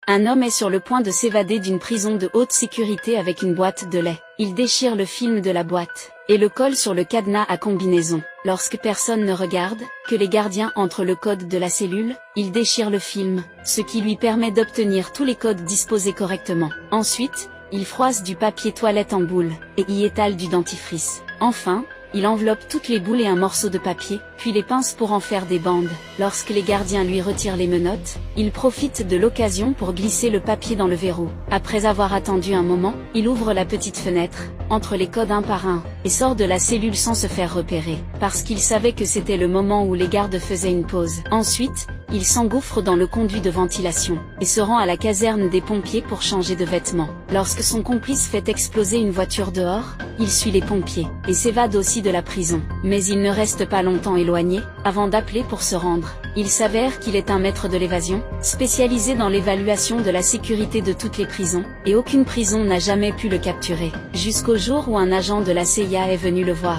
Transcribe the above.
Un homme est sur le point de s'évader d'une prison de haute sécurité avec une boîte de lait. Il déchire le film de la boîte, et le colle sur le cadenas à combinaison. Lorsque personne ne regarde, que les gardiens entrent le code de la cellule, il déchire le film, ce qui lui permet d'obtenir tous les codes disposés correctement. Ensuite, il froisse du papier toilette en boule, et y étale du dentifrice. Enfin, il enveloppe toutes les boules et un morceau de papier, puis les pince pour en faire des bandes. Lorsque les gardiens lui retirent les menottes, il profite de l'occasion pour glisser le papier dans le verrou. Après avoir attendu un moment, il ouvre la petite fenêtre, entre les codes un par un, et sort de la cellule sans se faire repérer, parce qu'il savait que c'était le moment où les gardes faisaient une pause. Ensuite, il s'engouffre dans le conduit de ventilation, et se rend à la caserne des pompiers pour changer de vêtements. Lorsque son complice fait exploser une voiture dehors, il suit les pompiers, et s'évade aussi de la prison. Mais il ne reste pas longtemps éloigné, avant d'appeler pour se rendre. Il s'avère qu'il est un maître de l'évasion, spécialisé dans l'évaluation de la sécurité de toutes les prisons, et aucune prison n'a jamais pu le capturer, jusqu'au jour où un agent de la CIA est venu le voir.